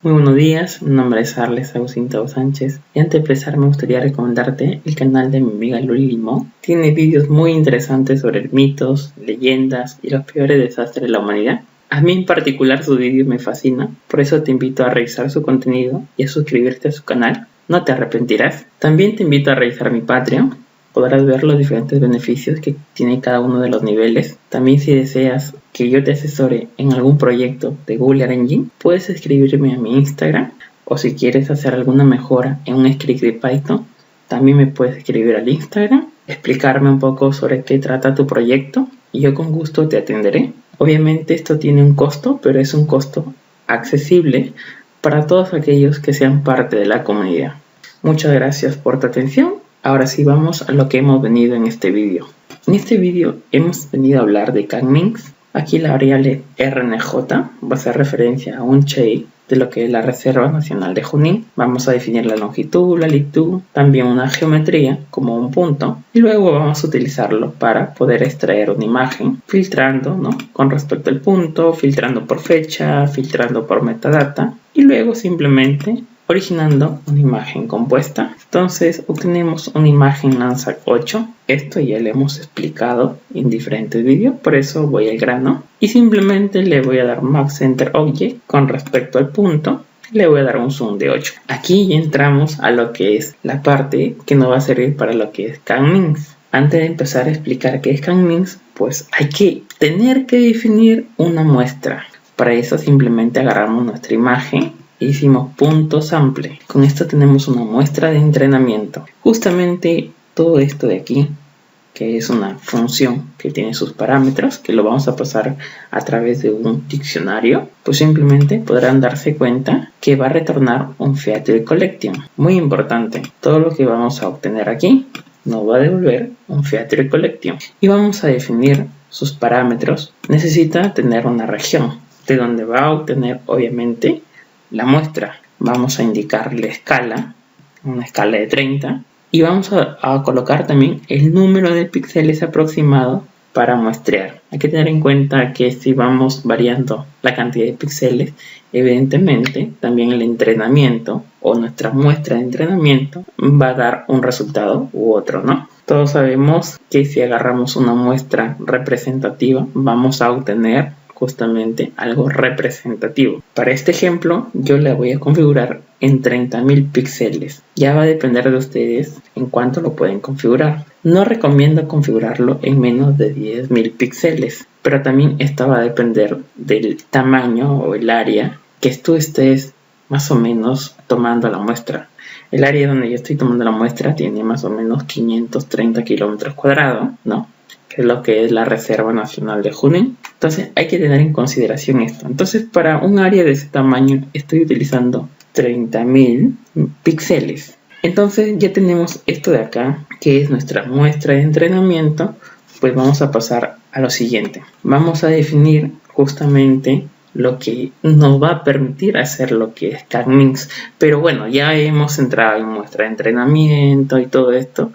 Muy buenos días, mi nombre es Arles Agustín Sánchez y antes de empezar me gustaría recomendarte el canal de mi amiga Luli Limón. Tiene vídeos muy interesantes sobre mitos, leyendas y los peores desastres de la humanidad. A mí en particular su vídeo me fascina, por eso te invito a revisar su contenido y a suscribirte a su canal, no te arrepentirás. También te invito a revisar mi Patreon, podrás ver los diferentes beneficios que tiene cada uno de los niveles. También si deseas que yo te asesore en algún proyecto de Google Engine, puedes escribirme a mi Instagram, o si quieres hacer alguna mejora en un script de Python, también me puedes escribir al Instagram, explicarme un poco sobre qué trata tu proyecto y yo con gusto te atenderé. Obviamente esto tiene un costo, pero es un costo accesible para todos aquellos que sean parte de la comunidad. Muchas gracias por tu atención. Ahora sí vamos a lo que hemos venido en este vídeo. En este vídeo hemos venido a hablar de Can-Minx. Aquí la variable RNJ va a hacer referencia a un CHEI de lo que es la Reserva Nacional de Junín. Vamos a definir la longitud, la latitud, también una geometría como un punto y luego vamos a utilizarlo para poder extraer una imagen filtrando, ¿no?, con respecto al punto, filtrando por fecha, filtrando por metadata y luego simplemente originando una imagen compuesta. Entonces obtenemos una imagen Landsat 8. Esto ya lo hemos explicado en diferentes vídeos, por eso voy al grano y simplemente le voy a dar Map Center Object con respecto al punto. Le voy a dar un zoom de 8. Aquí ya entramos a lo que es la parte que nos va a servir para lo que es Can-Minx. Antes de empezar a explicar qué es Can-Minx, pues hay que tener que definir una muestra. Para eso simplemente agarramos nuestra imagen. Hicimos punto sample. Con esto tenemos una muestra de entrenamiento. Justamente todo esto de aquí, que es una función que tiene sus parámetros, que lo vamos a pasar a través de un diccionario, pues simplemente podrán darse cuenta que va a retornar un feature collection. Muy importante, todo lo que vamos a obtener aquí nos va a devolver un feature collection. Y vamos a definir sus parámetros. Necesita tener una región, de donde va a obtener obviamente la muestra. Vamos a indicarle escala, una escala de 30 y vamos a colocar también el número de píxeles aproximado para muestrear. Hay que tener en cuenta que si vamos variando la cantidad de píxeles, evidentemente también el entrenamiento o nuestra muestra de entrenamiento va a dar un resultado u otro, ¿no? Todos sabemos que si agarramos una muestra representativa vamos a obtener justamente algo representativo. Para este ejemplo yo la voy a configurar en 30.000 píxeles. Ya va a depender de ustedes en cuánto lo pueden configurar. No recomiendo configurarlo en menos de 10.000 píxeles, pero también esto va a depender del tamaño o el área que tú estés más o menos tomando la muestra. El área donde yo estoy tomando la muestra tiene más o menos 530 kilómetros cuadrados, ¿no?, que es lo que es la Reserva Nacional de Junín. Entonces hay que tener en consideración esto. Entonces para un área de ese tamaño estoy utilizando 30.000 píxeles. Entonces ya tenemos esto de acá, que es nuestra muestra de entrenamiento. Pues vamos a pasar a lo siguiente. Vamos a definir justamente lo que nos va a permitir hacer lo que es Can-Minx. Pero bueno, ya hemos entrado en muestra de entrenamiento y todo esto,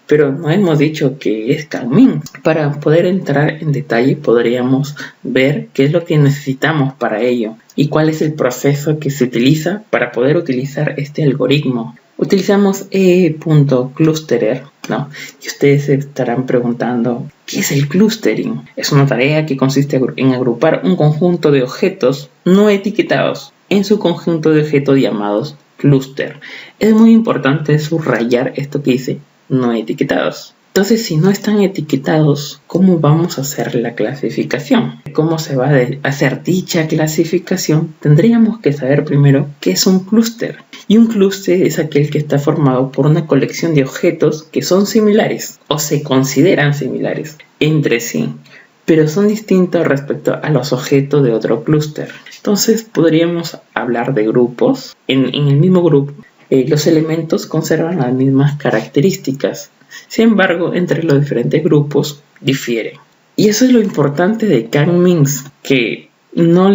pero no hemos dicho que es Can-Minx. Para poder entrar en detalle podríamos ver qué es lo que necesitamos para ello y cuál es el proceso que se utiliza para poder utilizar este algoritmo. Utilizamos e.clusterer, ¿no? Y ustedes se estarán preguntando, ¿qué es el clustering? Es una tarea que consiste en agrupar un conjunto de objetos no etiquetados en su conjunto de objetos llamados clúster. Es muy importante subrayar esto que dice no etiquetados. Entonces, si no están etiquetados, ¿cómo vamos a hacer la clasificación? ¿Cómo se va a hacer dicha clasificación? Tendríamos que saber primero qué es un clúster. Y un clúster es aquel que está formado por una colección de objetos que son similares o se consideran similares entre sí, pero son distintos respecto a los objetos de otro clúster. Entonces, podríamos hablar de grupos. En el mismo grupo, los elementos conservan las mismas características. Sin embargo, entre los diferentes grupos difieren. Y eso es lo importante de Can-Minx, que no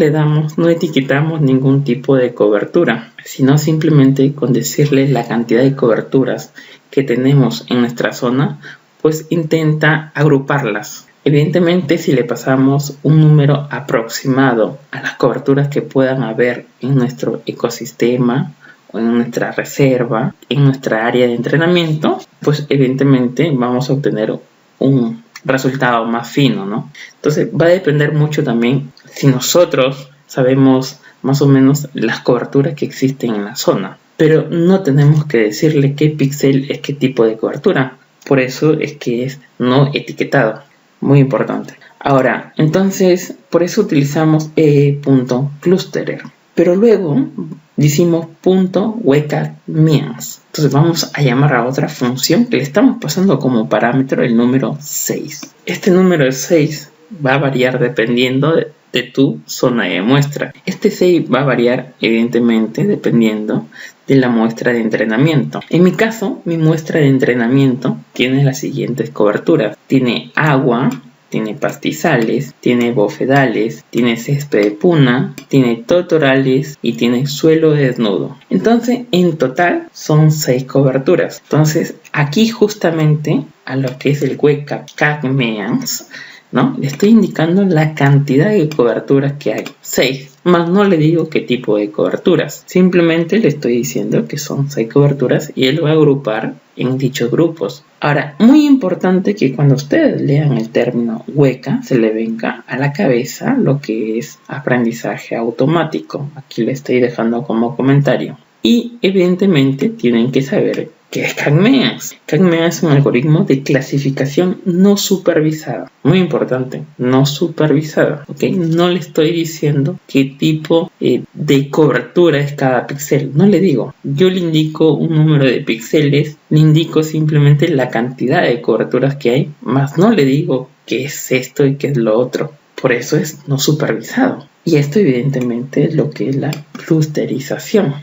etiquetamos ningún tipo de cobertura, sino simplemente con decirle la cantidad de coberturas que tenemos en nuestra zona, pues intenta agruparlas. Evidentemente, si le pasamos un número aproximado a las coberturas que puedan haber en nuestro ecosistema o en nuestra reserva, en nuestra área de entrenamiento, pues evidentemente vamos a obtener un resultado más fino, ¿no? Entonces va a depender mucho también si nosotros sabemos más o menos las coberturas que existen en la zona, pero no tenemos que decirle qué píxel es qué tipo de cobertura. Por eso es que es no etiquetado. Muy importante. Ahora, entonces, por eso utilizamos e.clusterer. Pero luego decimos .wcagmeans. Entonces vamos a llamar a otra función que le estamos pasando como parámetro el número 6. Este número 6 va a variar dependiendo de tu zona de muestra. Este 6 va a variar evidentemente dependiendo de la muestra de entrenamiento. En mi caso, mi muestra de entrenamiento tiene las siguientes coberturas. Tiene agua, tiene pastizales, tiene bofedales, tiene césped de puna, tiene totorales y tiene suelo desnudo. Entonces, en total son 6 coberturas. Entonces, aquí justamente a lo que es el wcagmeans, ¿no? Le estoy indicando la cantidad de coberturas que hay, 6, más no le digo qué tipo de coberturas, simplemente le estoy diciendo que son 6 coberturas y él lo va a agrupar en dichos grupos. Ahora, muy importante que cuando ustedes lean el término WCAG se le venga a la cabeza lo que es aprendizaje automático. Aquí le estoy dejando como comentario. Y evidentemente tienen que saber ¿qué es CAGMEAS? CAGMEAS es un algoritmo de clasificación no supervisada. Muy importante, no supervisada. ¿Okay? No le estoy diciendo qué tipo de cobertura es cada píxel. No le digo. Yo le indico un número de píxeles, le indico simplemente la cantidad de coberturas que hay, más no le digo qué es esto y qué es lo otro. Por eso es no supervisado. Y esto evidentemente es lo que es la clusterización.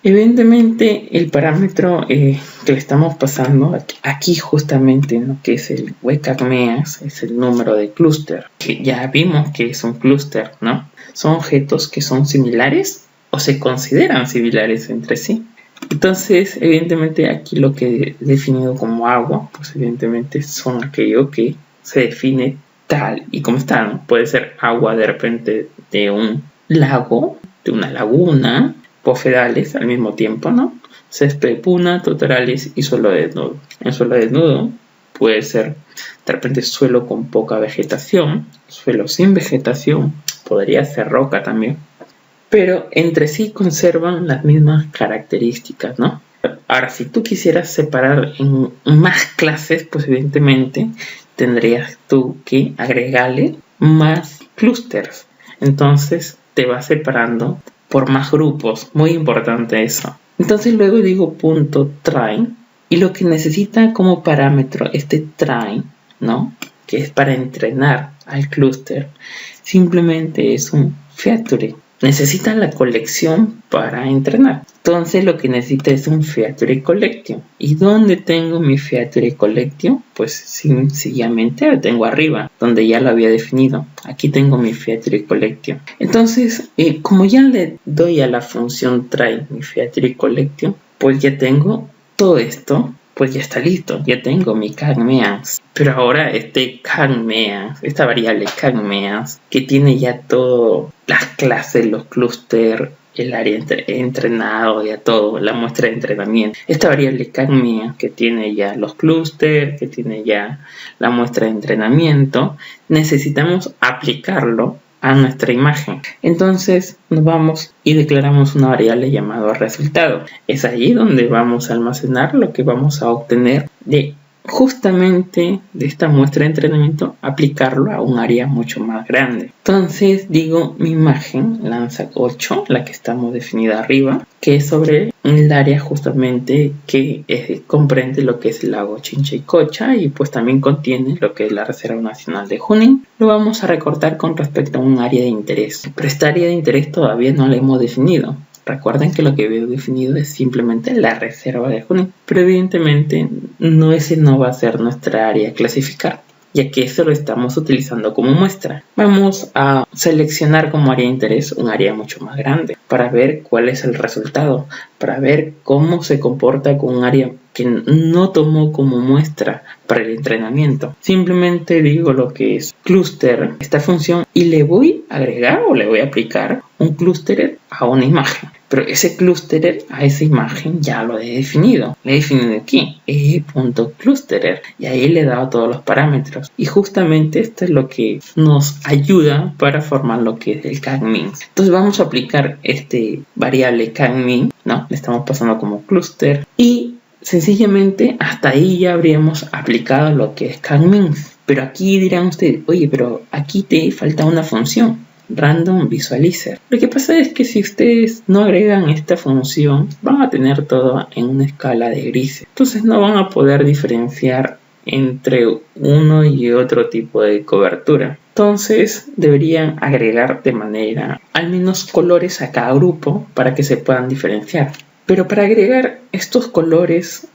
Evidentemente el parámetro que le estamos pasando aquí justamente en lo que es el wcagmeans es el número de clúster, que ya vimos que es un clúster, ¿no? Son objetos que son similares o se consideran similares entre sí. Entonces, evidentemente aquí lo que he definido como agua, pues evidentemente son aquello que se define tal y como está, ¿no? Puede ser agua de repente de un lago, de una laguna, bofedales al mismo tiempo, ¿no? Césped de puna, totorales y suelo desnudo. El suelo desnudo puede ser de repente suelo con poca vegetación, suelo sin vegetación, podría ser roca también, pero entre sí conservan las mismas características, ¿no? Ahora, si tú quisieras separar en más clases, pues evidentemente tendrías tú que agregarle más clústeres. Entonces te vas separando por más grupos, muy importante eso. Entonces luego digo .train y lo que necesita como parámetro este train, ¿no? Que es para entrenar al clúster, simplemente es un feature. Necesita la colección para entrenar. Entonces lo que necesita es un feature collection. ¿Y dónde tengo mi feature collection? Pues sencillamente lo tengo arriba, donde ya lo había definido. Aquí tengo mi feature collection. Entonces, como ya le doy a la función try mi feature collection, pues ya tengo todo esto. Pues ya está listo, ya tengo mi CAGMEAS. Pero ahora este CAGMEAS, esta variable CAGMEAS, que tiene ya todas las clases, los clústeres, el área entrenado, ya todo, la muestra de entrenamiento. Esta variable CAGMEAS que tiene ya los clústeres, que tiene ya la muestra de entrenamiento, necesitamos aplicarlo a nuestra imagen. Entonces nos vamos y declaramos una variable llamada resultado. Es allí donde vamos a almacenar lo que vamos a obtener de justamente de esta muestra de entrenamiento, aplicarlo a un área mucho más grande. Entonces digo mi imagen lanza 8, la que estamos definida arriba, que es sobre el área justamente que comprende lo que es el lago Chinchaycocha y pues también contiene lo que es la Reserva Nacional de Junín. Lo vamos a recortar con respecto a un área de interés, pero esta área de interés todavía no la hemos definido. Recuerden que lo que había definido es simplemente la reserva de Junín, pero evidentemente ese no va a ser nuestra área a clasificar, ya que eso lo estamos utilizando como muestra. Vamos a seleccionar como área de interés un área mucho más grande para ver cuál es el resultado, para ver cómo se comporta con un área que no tomó como muestra para el entrenamiento. Simplemente digo lo que es clúster, esta función, y le voy a agregar o le voy a aplicar un clúster a una imagen. Pero ese clúster a esa imagen ya lo he definido. Le he definido aquí, e.clusterer, y ahí le he dado todos los parámetros. Y justamente esto es lo que nos ayuda para formar lo que es el CAG-min. Entonces vamos a aplicar este variable CAG-min, ¿no? Le estamos pasando como clúster y sencillamente hasta ahí ya habríamos aplicado lo que es CAG-min. Pero aquí dirán ustedes, oye, pero aquí te falta una función. Random Visualizer. Lo que pasa es que si ustedes no agregan esta función, van a tener todo en una escala de grises. Entonces no van a poder diferenciar entre uno y otro tipo de cobertura. Entonces deberían agregar de manera al menos colores a cada grupo para que se puedan diferenciar. Pero para agregar estos colores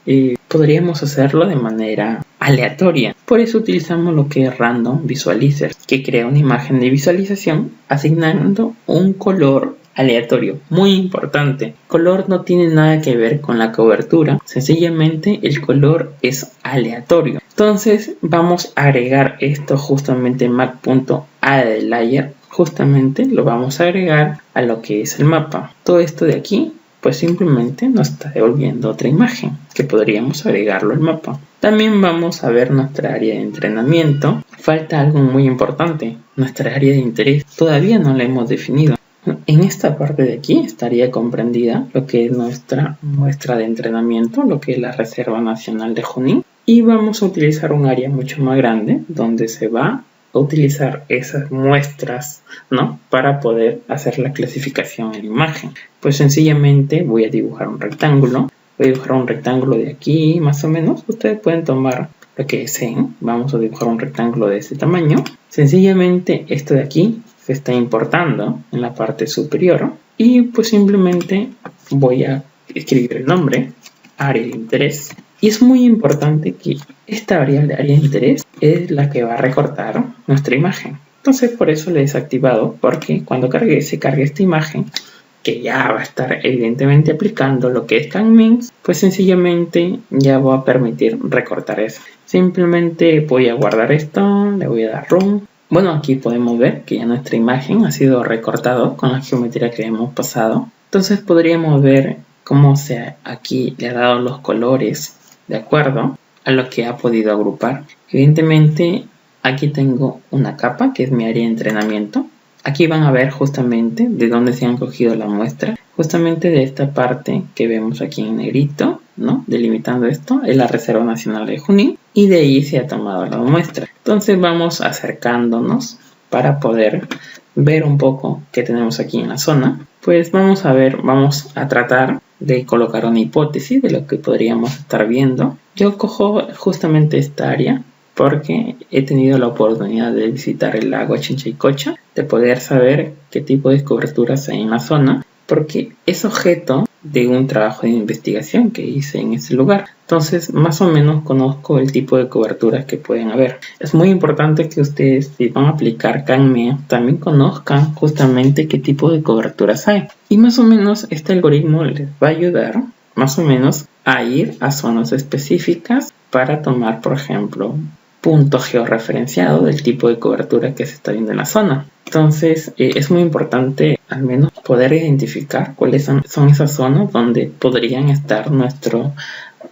podríamos hacerlo de manera aleatoria. Por eso utilizamos lo que es Random Visualizer, que crea una imagen de visualización asignando un color aleatorio. Muy importante. Color no tiene nada que ver con la cobertura. Sencillamente el color es aleatorio. Entonces vamos a agregar esto justamente en map.addLayer. Justamente lo vamos a agregar a lo que es el mapa. Todo esto de aquí pues simplemente nos está devolviendo otra imagen que podríamos agregarlo al mapa. También vamos a ver nuestra área de entrenamiento. Falta algo muy importante, nuestra área de interés. Todavía no la hemos definido. En esta parte de aquí estaría comprendida lo que es nuestra muestra de entrenamiento, lo que es la Reserva Nacional de Junín. Y vamos a utilizar un área mucho más grande donde se va a utilizar esas muestras, ¿no? Para poder hacer la clasificación en la imagen. Pues sencillamente voy a dibujar un rectángulo. Voy a dibujar un rectángulo de aquí, más o menos. Ustedes pueden tomar lo que deseen. Vamos a dibujar un rectángulo de este tamaño. Sencillamente esto de aquí se está importando en la parte superior. Y pues simplemente voy a escribir el nombre, área de interés. Y es muy importante que esta variable área de interés es la que va a recortar nuestra imagen. Entonces por eso le he desactivado, porque cuando se cargue esta imagen, que ya va a estar evidentemente aplicando lo que es CAG-min, pues sencillamente ya voy a permitir recortar eso. Simplemente voy a guardar esto, le voy a dar Run. Bueno, aquí podemos ver que ya nuestra imagen ha sido recortada con la geometría que hemos pasado. Entonces podríamos ver cómo aquí le ha dado los colores de acuerdo a lo que ha podido agrupar. Evidentemente aquí tengo una capa que es mi área de entrenamiento. Aquí van a ver justamente de dónde se han cogido la muestra. Justamente de esta parte que vemos aquí en negrito, ¿no? Delimitando esto, es la Reserva Nacional de Junín. Y de ahí se ha tomado la muestra. Entonces vamos acercándonos para poder ver un poco qué tenemos aquí en la zona. Pues vamos a tratar de colocar una hipótesis de lo que podríamos estar viendo. Yo cojo justamente esta área porque he tenido la oportunidad de visitar el lago Chinchaycocha, de poder saber qué tipo de coberturas hay en la zona, porque es objeto de un trabajo de investigación que hice en ese lugar. Entonces, más o menos conozco el tipo de coberturas que pueden haber. Es muy importante que ustedes, si van a aplicar CAG-min, también conozcan justamente qué tipo de coberturas hay. Y más o menos este algoritmo les va a ayudar, más o menos, a ir a zonas específicas para tomar, por ejemplo, punto georreferenciado del tipo de cobertura que se está viendo en la zona. Entonces es muy importante al menos poder identificar cuáles son esas zonas donde podrían estar nuestro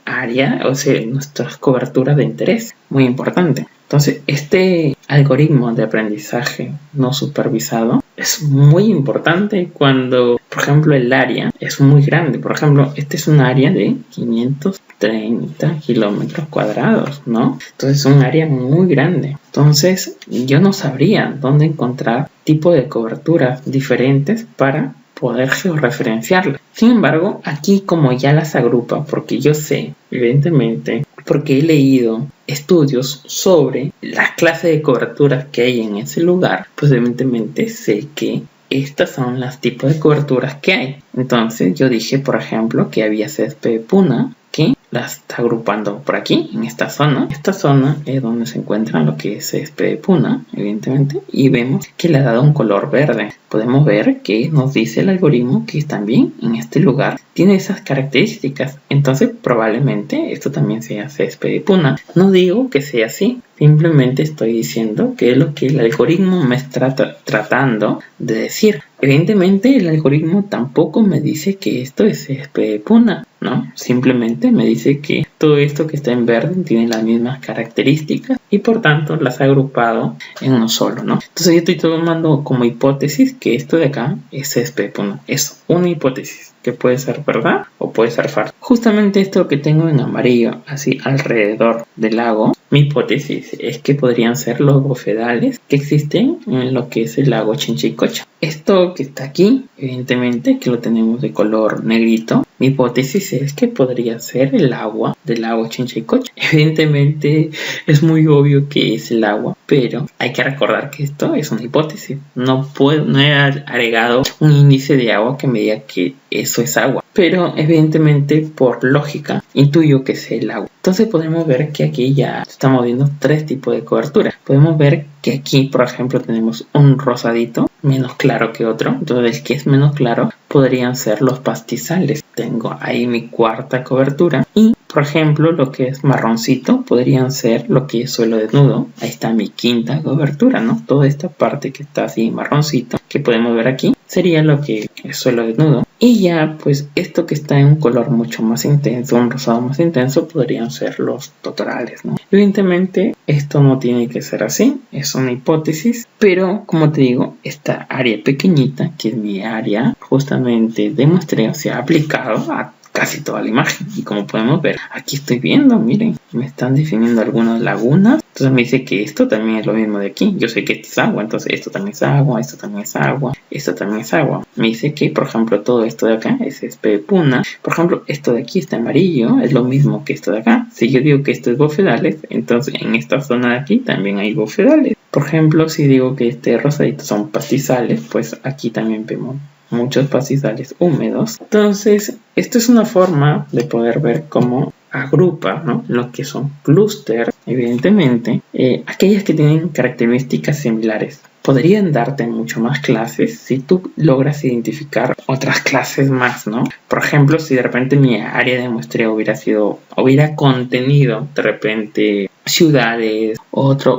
área, o sea, nuestras coberturas de interés. Muy importante. Entonces este algoritmo de aprendizaje no supervisado es muy importante cuando, por ejemplo, el área es muy grande. Por ejemplo, este es un área de 530 kilómetros cuadrados, ¿no? Entonces es un área muy grande. Entonces yo no sabría dónde encontrar tipo de coberturas diferentes para poder georreferenciarlas. Sin embargo, aquí como ya las agrupa, porque yo sé, evidentemente, porque he leído estudios sobre las clases de coberturas que hay en ese lugar, pues evidentemente sé que estas son los tipos de coberturas que hay. Entonces yo dije, por ejemplo, que había césped de puna, que las está agrupando por aquí, en esta zona. Esta zona es donde se encuentra lo que es césped de puna, evidentemente, y vemos que le ha dado un color verde. Podemos ver que nos dice el algoritmo que también en este lugar tiene esas características. Entonces probablemente esto también sea césped de puna. No digo que sea así, simplemente estoy diciendo que es lo que el algoritmo me está tratando de decir. Evidentemente el algoritmo tampoco me dice que esto es césped de puna, ¿no? Simplemente me dice que todo esto que está en verde tiene las mismas características y por tanto las ha agrupado en uno solo, ¿no? Entonces yo estoy tomando como hipótesis que esto de acá es césped de puna. Es una hipótesis que puede ser verdad o puede ser falsa. Justamente esto que tengo en amarillo, así alrededor del lago, mi hipótesis es que podrían ser los bofedales que existen en lo que es el lago Chinchicocha. Esto que está aquí, evidentemente que lo tenemos de color negrito, mi hipótesis es que podría ser el agua del lago Chinchicocha. Evidentemente es muy obvio que es el agua, pero hay que recordar que esto es una hipótesis. No he agregado un índice de agua que me diga que eso es agua, pero evidentemente por lógica intuyo que es el agua. Entonces podemos ver que aquí ya estamos viendo tres tipos de cobertura. Podemos ver que aquí, por ejemplo, tenemos un rosadito menos claro que otro. Entonces el que es menos claro podrían ser los pastizales. Tengo ahí mi cuarta cobertura. Y, por ejemplo, lo que es marroncito podrían ser lo que es suelo desnudo. Ahí está mi quinta cobertura, ¿no? Toda esta parte que está así marroncito, que podemos ver aquí, sería lo que es suelo desnudo. Y ya, pues, esto que está en un color mucho más intenso, un rosado más intenso, podrían ser los totorales, ¿no? Evidentemente, esto no tiene que ser así, es una hipótesis, pero, como te digo, esta área pequeñita, que es mi área justamente de muestreo, se ha aplicado a casi toda la imagen. Y como podemos ver, aquí estoy viendo, miren, me están definiendo algunas lagunas. Entonces me dice que esto también es lo mismo de aquí. Yo sé que esto es agua, entonces esto también es agua, esto también es agua, esto también es agua. Me dice que, por ejemplo, todo esto de acá es césped de puna. Por ejemplo, esto de aquí está amarillo, es lo mismo que esto de acá. Si yo digo que esto es bofedales, entonces en esta zona de aquí también hay bofedales. Por ejemplo, si digo que este rosadito son pastizales, pues aquí también vemos muchos pastizales húmedos. Entonces, esto es una forma de poder ver cómo agrupa, ¿no?, lo que son clústeres, evidentemente, aquellas que tienen características similares. Podrían darte mucho más clases si tú logras identificar otras clases más, ¿no? Por ejemplo, si de repente mi área de muestreo hubiera contenido de repente ciudades,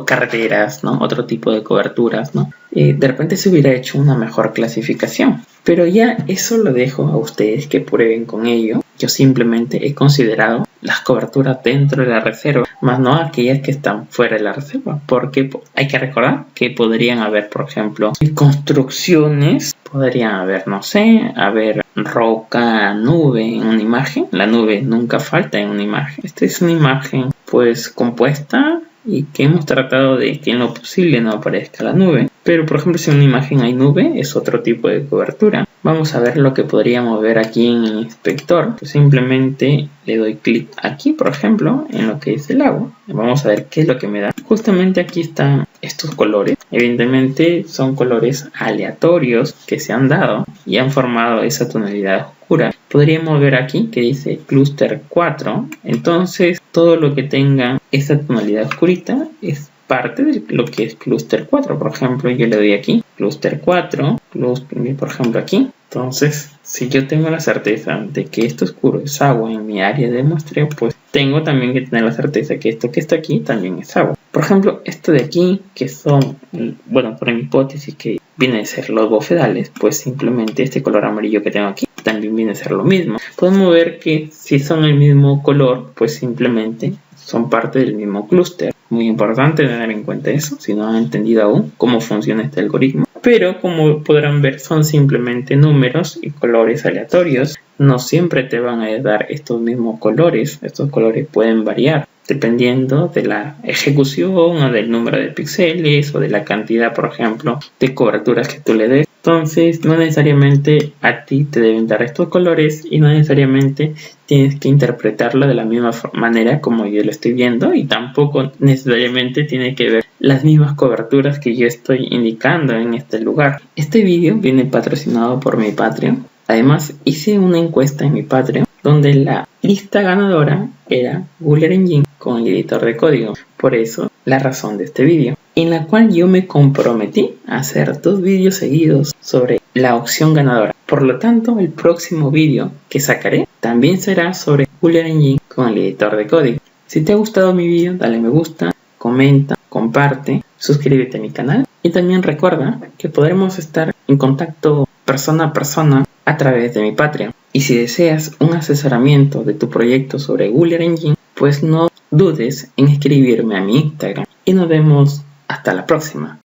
carreteras, ¿no?, otro tipo de coberturas, ¿no? De repente se hubiera hecho una mejor clasificación. Pero ya eso lo dejo a ustedes que prueben con ello. Yo simplemente he considerado las coberturas dentro de la reserva, más no aquellas que están fuera de la reserva, porque hay que recordar que podrían haber, por ejemplo, construcciones, podrían haber, no sé, roca, nube en una imagen. La nube nunca falta en una imagen. Esta es una imagen pues compuesta y que hemos tratado de que en lo posible no aparezca la nube. Pero por ejemplo, si en una imagen hay nube, es otro tipo de cobertura. Vamos a ver lo que podríamos ver aquí en el inspector. Pues simplemente le doy clic aquí, por ejemplo, en lo que es el agua. Vamos a ver qué es lo que me da. Justamente aquí están estos colores. Evidentemente son colores aleatorios que se han dado y han formado esa tonalidad oscura. Podríamos ver aquí que dice clúster 4. Entonces todo lo que tenga esa tonalidad oscurita es parte de lo que es clúster 4. Por ejemplo, yo le doy aquí clúster 4, por ejemplo aquí. Entonces, si yo tengo la certeza de que esto oscuro es agua en mi área de muestreo, pues tengo también que tener la certeza que esto que está aquí también es agua. Por ejemplo, esto de aquí, que son, bueno, por mi hipótesis que viene a ser los bofedales, pues simplemente este color amarillo que tengo aquí también viene a ser lo mismo. Podemos ver que si son el mismo color, pues simplemente son parte del mismo clúster. Muy importante tener en cuenta eso, si no han entendido aún cómo funciona este algoritmo. Pero como podrán ver, son simplemente números y colores aleatorios. No siempre te van a dar estos mismos colores. Estos colores pueden variar dependiendo de la ejecución o del número de píxeles o de la cantidad, por ejemplo, de coberturas que tú le des. Entonces, no necesariamente a ti te deben dar estos colores y no necesariamente tienes que interpretarlo de la misma manera como yo lo estoy viendo, y tampoco necesariamente tiene que ver las mismas coberturas que yo estoy indicando en este lugar. Este vídeo viene patrocinado por mi Patreon. Además, hice una encuesta en mi Patreon donde la lista ganadora era Google Engine con el editor de código. Por eso, la razón de este vídeo, en la cual yo me comprometí a hacer 2 vídeos seguidos sobre la opción ganadora. Por lo tanto, el próximo vídeo que sacaré también será sobre Google Engine con el editor de código. Si te ha gustado mi vídeo, dale me gusta, comenta, comparte, suscríbete a mi canal y también recuerda que podremos estar en contacto persona a persona a través de mi Patreon. Y si deseas un asesoramiento de tu proyecto sobre Google Engine, pues no dudes en escribirme a mi Instagram. Y nos vemos hasta la próxima.